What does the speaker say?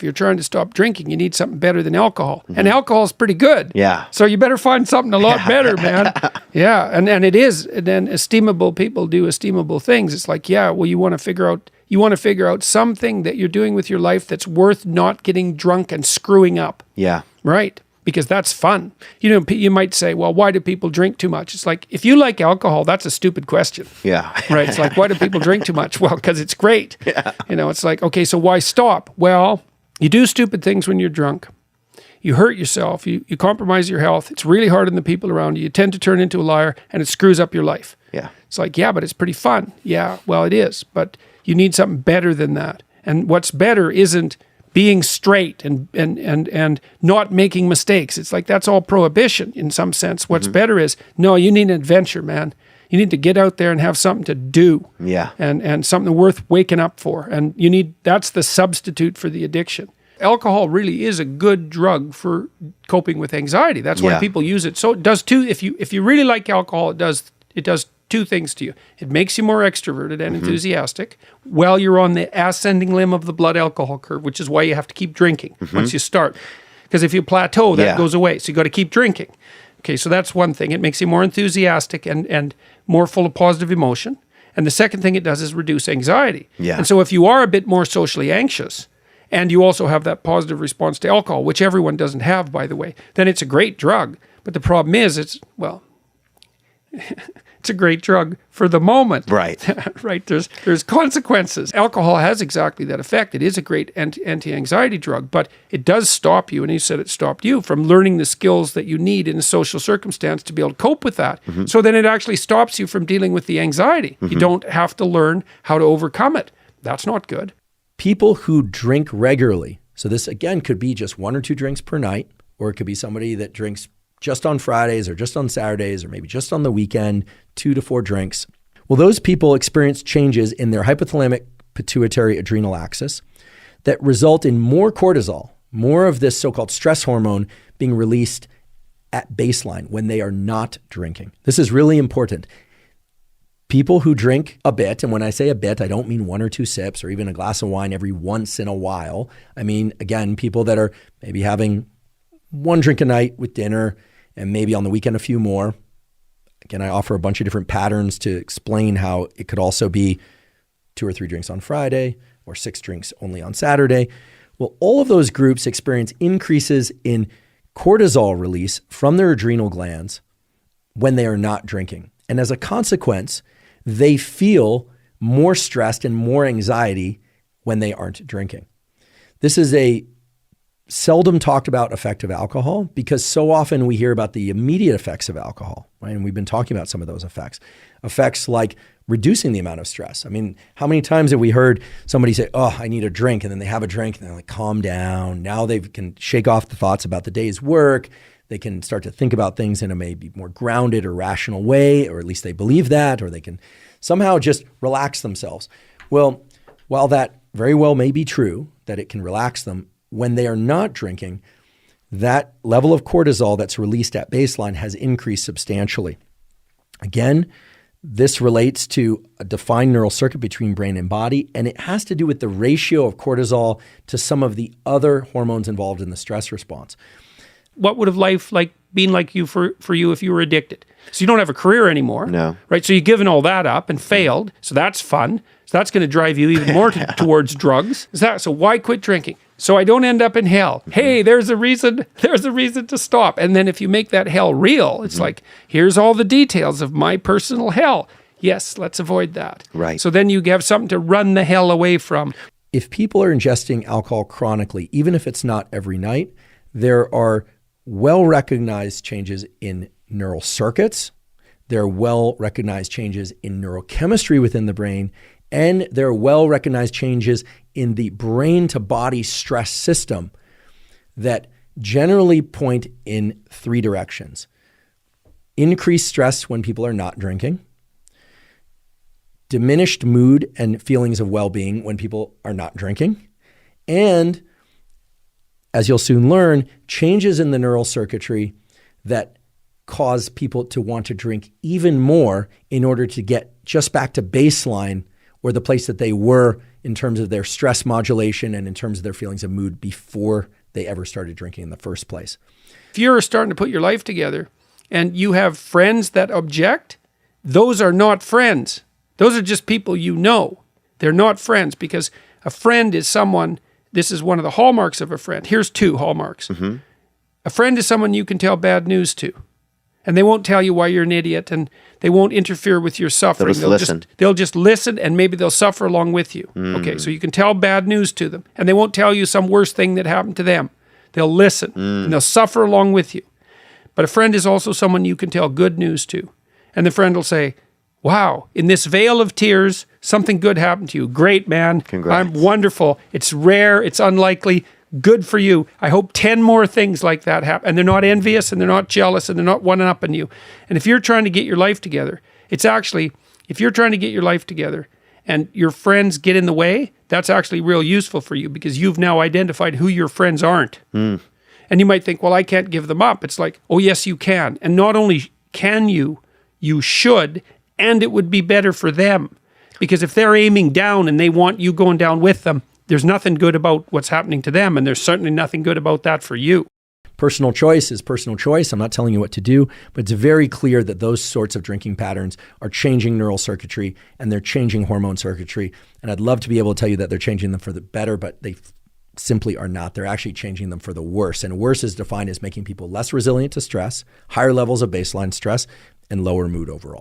If you're trying to stop drinking, you need something better than alcohol. And alcohol is pretty good. Yeah. So you better find something a lot better, man. Yeah. And it is. And then esteemable people do esteemable things. It's like, yeah, well, you want to figure out something that you're doing with your life that's worth not getting drunk and screwing up. Yeah. Right. Because that's fun. You might say, well, why do people drink too much? It's like, if you like alcohol, that's a stupid question. Yeah. Right. It's like, why do people drink too much? Well, because it's great. Yeah. It's like, okay, so why stop? Well, you do stupid things when you're drunk. You hurt yourself. You compromise your health. It's really hard on the people around you. You tend to turn into a liar, and it screws up your life. Yeah. It's like, yeah, but it's pretty fun. Yeah, well, it is. But you need something better than that. And what's better isn't being straight and not making mistakes. It's like, that's all prohibition in some sense. What's better is, no, you need an adventure, man. You need to get out there and have something to do. Yeah. And something worth waking up for. And that's the substitute for the addiction. Alcohol really is a good drug for coping with anxiety. That's why people use it. So it does two. If you really like alcohol, it does two things to you. It makes you more extroverted and enthusiastic while you're on the ascending limb of the blood alcohol curve, which is why you have to keep drinking once you start. Because if you plateau, that goes away. So you got to keep drinking. Okay, so that's one thing. It makes you more enthusiastic and more full of positive emotion. And the second thing it does is reduce anxiety. Yeah. And so if you are a bit more socially anxious, and you also have that positive response to alcohol, which everyone doesn't have, by the way, then it's a great drug. But the problem is, it's a great drug for the moment. Right. Right. There's consequences. Alcohol has exactly that effect. It is a great anti-anxiety drug, but it does stop you, and you said it stopped you from learning the skills that you need in a social circumstance to be able to cope with that. So then it actually stops you from dealing with the anxiety. You don't have to learn how to overcome it. That's not good. People who drink regularly, so this again could be just 1 or 2 drinks per night, or it could be somebody that drinks just on Fridays or just on Saturdays or maybe just on the weekend, 2 to 4 drinks. Well, those people experience changes in their hypothalamic pituitary adrenal axis that result in more cortisol, more of this so-called stress hormone being released at baseline when they are not drinking. This is really important. People who drink a bit, and when I say a bit, I don't mean 1 or 2 sips or even a glass of wine every once in a while. I mean, again, people that are maybe having 1 drink a night with dinner and maybe on the weekend a few more. Again, I offer a bunch of different patterns to explain how it could also be 2 or 3 drinks on Friday or 6 drinks only on Saturday. Well, all of those groups experience increases in cortisol release from their adrenal glands when they are not drinking. And as a consequence, they feel more stressed and more anxiety when they aren't drinking. This is a seldom talked about effect of alcohol because so often we hear about the immediate effects of alcohol, right? And we've been talking about some of those effects. Effects like reducing the amount of stress. I mean, how many times have we heard somebody say, oh, I need a drink, and then they have a drink and they're like, calm down. Now they can shake off the thoughts about the day's work. They can start to think about things in a maybe more grounded or rational way, or at least they believe that, or they can somehow just relax themselves. Well, while that very well may be true, that it can relax them, when they are not drinking, that level of cortisol that's released at baseline has increased substantially. Again, this relates to a defined neural circuit between brain and body, and it has to do with the ratio of cortisol to some of the other hormones involved in the stress response. What would have life been like for you if you were addicted? So you don't have a career anymore. No. Right? So you've given all that up and failed. So that's fun. So that's going to drive you even more towards drugs. So why quit drinking? So I don't end up in hell. Hey, there's a reason to stop. And then if you make that hell real, it's like, here's all the details of my personal hell. Yes, let's avoid that. Right. So then you have something to run the hell away from. If people are ingesting alcohol chronically, even if it's not every night, there are well-recognized changes in neural circuits. There are well-recognized changes in neurochemistry within the brain, and there are well-recognized changes in the brain-to-body stress system that generally point in 3 directions. Increased stress when people are not drinking, diminished mood and feelings of well-being when people are not drinking, and as you'll soon learn, changes in the neural circuitry that cause people to want to drink even more in order to get just back to baseline or the place that they were in terms of their stress modulation and in terms of their feelings of mood before they ever started drinking in the first place. If you're starting to put your life together and you have friends that object, those are not friends. Those are just people you know. They're not friends, because a friend is someone, this is one of the hallmarks of a friend. Here's 2 hallmarks. Mm-hmm. A friend is someone you can tell bad news to, and they won't tell you why you're an idiot, and they won't interfere with your suffering. They'll just listen, and maybe they'll suffer along with you. Okay, so you can tell bad news to them, and they won't tell you some worse thing that happened to them. They'll listen, and they'll suffer along with you. But a friend is also someone you can tell good news to, and the friend will say, wow, in this vale of tears, something good happened to you. Great, man. Congrats. I'm wonderful. It's rare. It's unlikely. Good for you. I hope 10 more things like that happen. And they're not envious, and they're not jealous, and they're not one-upping you. And if you're trying to get your life together, it's actually, if you're trying to get your life together and your friends get in the way, that's actually real useful for you, because you've now identified who your friends aren't. And you might think, well, I can't give them up. It's like, oh, yes, you can. And not only can you should, and it would be better for them. Because if they're aiming down and they want you going down with them, there's nothing good about what's happening to them, and there's certainly nothing good about that for you. Personal choice is personal choice. I'm not telling you what to do, but it's very clear that those sorts of drinking patterns are changing neural circuitry, and they're changing hormone circuitry. And I'd love to be able to tell you that they're changing them for the better, but they simply are not. They're actually changing them for the worse. And worse is defined as making people less resilient to stress, higher levels of baseline stress, and lower mood overall.